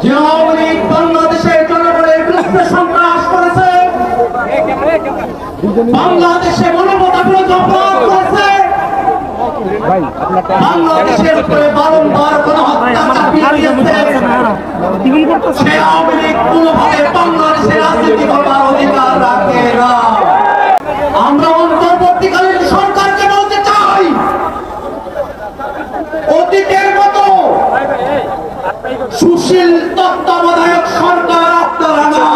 যে আওয়ামী লীগ বাংলাদেশের জনগণের বিরুদ্ধে সন্ত্রাস করেছে, বাংলাদেশে মানবতা বিরোধী অপরাধ করেছে, বাংলাদেশের উপরে বারংবার গণহত্যা চাপিয়ে দিয়েছে, সে আওয়ামী লীগ কোনোভাবে বাংলাদেশের রাজনীতি করবার অধিকার রাখে না। আমরা অন্তর্বর্তীকালীন সরকারকে বলতে চাই, অতীতের মতো সুশীল তত্ত্বাবধায়ক সরকার আপনারা না,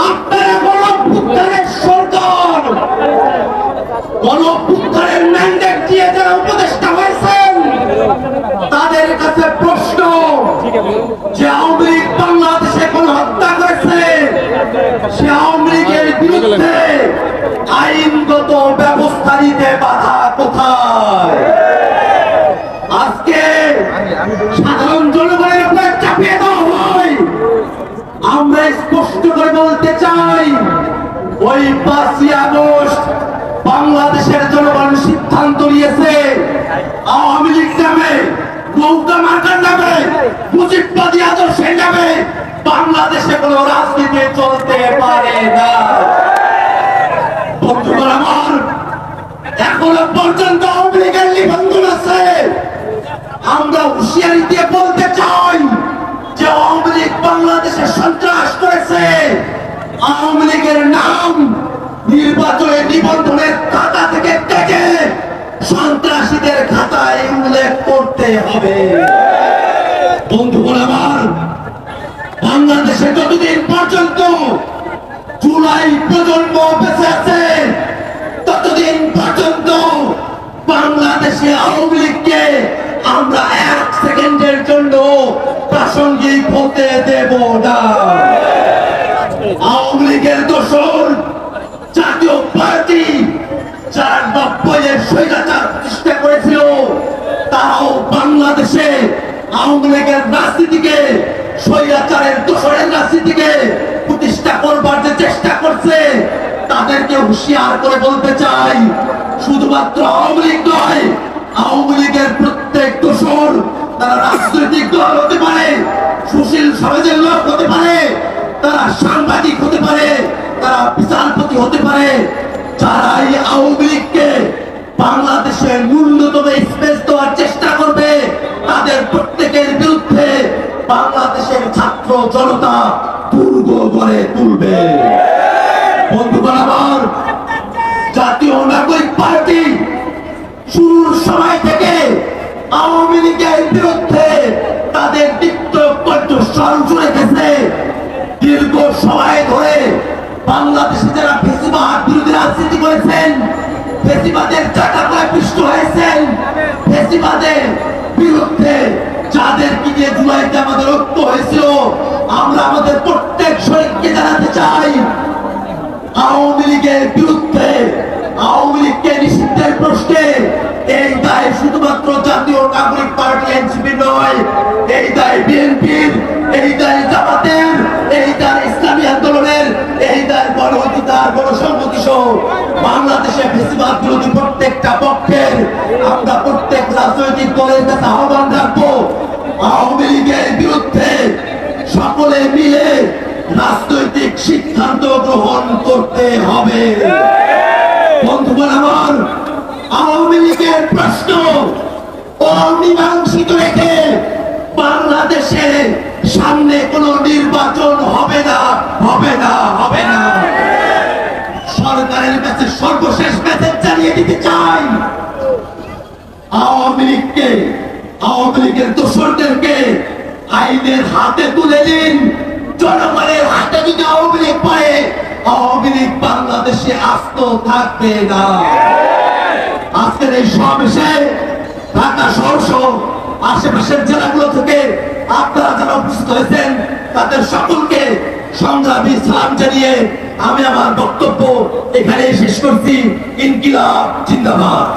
আপনারা গণঅভ্যুত্থানের সরকার। গণঅভ্যুত্থানের ম্যান্ডেট দিয়ে যারা উপদেষ্টা হয়েছেন তাদের কাছে প্রশ্ন, যে আওয়ামী লীগ বাংলাদেশে কোন হত্যা করেছে, সে আওয়ামী লীগের বিরুদ্ধে আইনগত ব্যবস্থা নিতে বাধা কোথায়? আজকে সাধারণ জনগণের উপর চাপিয়ে দেওয়া হয়। আমরা স্পষ্ট করে বলতে চাই, ওই 5ই আগস্ট বাংলাদেশের জনগণ সিদ্ধান্ত নিয়েছে আওয়ামী লীগ নামে, নৌকা মার্কার নামে, মুজিববাদী আদর্শের নামে বাংলাদেশে কোন রাজনীতি চলতে পারে না। বন্ধুগণ আমার, এখনো পর্যন্ত আওয়ামী লীগের নিবন্ধন আছে। আমরা হুঁশিয়ারি দিয়ে বলতে চাই যে আওয়ামী লীগ বাংলাদেশে সন্ত্রাস করেছে, আওয়ামী লীগের নাম নির্বাচনের নিবন্ধনের খাতা থেকে কেটে সন্ত্রাসীদের খাতায় উল্লেখ করতে হবে। বন্ধুগণ আমার, বাংলাদেশে যতদিন পর্যন্ত জুলাই প্রজন্ম বেঁচে আছে ততদিন পর্যন্ত বাংলাদেশে আওয়ামী লীগকে আমরা 1 সেকেন্ডের জন্য প্রাসঙ্গিক হতে দেব না। আওয়ামী লীগের দোসর জাতীয় পার্টি যারা 90-এর স্বৈরাচার প্রতিষ্ঠা করেছিল, তারাও বাংলাদেশে আওয়ামী লীগের রাজনীতিকে, স্বৈরাচারের দোসরের রাজনীতিকে প্রতিষ্ঠা করবার যে চেষ্টা করছে, তাদেরকে হুঁশিয়ার করে বলতে চাই, শুধুমাত্র আওয়ামী লীগ নয়, আওয়ামী লীগের প্রত্যেক দোসর তারা রাজনৈতিক দল হতে পারে, সুশীল সমাজের লোক হতে পারে, তারা সাংবাদিক হতে পারে, তারা বিচারপতি হতে পারে, যারাই আওয়ামী লীগকে বাংলাদেশের ন্যূনতম স্পেস দেওয়ার চেষ্টা করবে, তাদের প্রত্যেকের বিরুদ্ধে বাংলাদেশের ছাত্র জনতা দুর্গ গড়ে তুলবে। বন্ধুগণ আমার, জাতীয় নাগরিক পার্টি শুরুর সময় থেকে আওয়ামী লীগের বিরুদ্ধে তাদের তিক্ত কণ্ঠস্বর শুনে গেছে। দীর্ঘ সময় ধরে বাংলাদেশে যারা ফেসিবাদ বিরোধী রাজনীতি করেছেন, ফেসিবাদের চাকায় পিষ্ট হয়েছেন, ফেসিবাদের বিরুদ্ধে যাদেরকে নিয়ে জুলাইতে আমাদের ঐক্য হয়েছিল, আমরা আমাদের প্রত্যেক শরীরকে জানাতে চাই, আওয়ামী লীগের বিরুদ্ধে, আওয়ামী লীগকে নিষিদ্ধের প্রশ্নে এই দায় শুধুমাত্র জাতীয় নাগরিক পার্টি এনসিপি নয়, এই দায় বিএনপির, এই দায় জামাতের, এই দায় ইসলামী আন্দোলনের, এই দায় গণ অধিকার, গণসংহতি সহ বাংলাদেশে ফেসিবাদ বিরোধী প্রত্যেকটা পক্ষের। আমরা প্রত্যেক রাজনৈতিক দলের কাছে আহ্বান রাখবো, আওয়ামী লীগের বিরুদ্ধে সকলে মিলে রাজনৈতিক সিদ্ধান্ত গ্রহণ করতে হবে। বন্ধুগণ আমার, আওয়ামী লীগের প্রশ্ন অমীমাংসিত রেখে বাংলাদেশে সামনে কোনো নির্বাচন হবে না, হবে না, হবে না। সরকারের কাছে সর্বশেষ মেসেজ জানিয়ে দিতে চাই, আওয়ামী লীগকে, আওয়ামী লীগের দোসরদেরকে আইনের হাতে তুলে দিন। জনগণের হাতে যদি আওয়ামী লীগ পায়, আওয়ামী লীগ বাংলাদেশে আস্ত থাকবে না। আজকের এই সমাবেশে ঢাকা সহ আশেপাশের জেলাগুলো থেকে আপনারা যারা উপস্থিত হয়েছেন, তাদের সকলকে সংগ্রামী সালাম জানিয়ে আমি আমার বক্তব্য এখানে শেষ করছি। ইনকিলাব জিন্দাবাদ।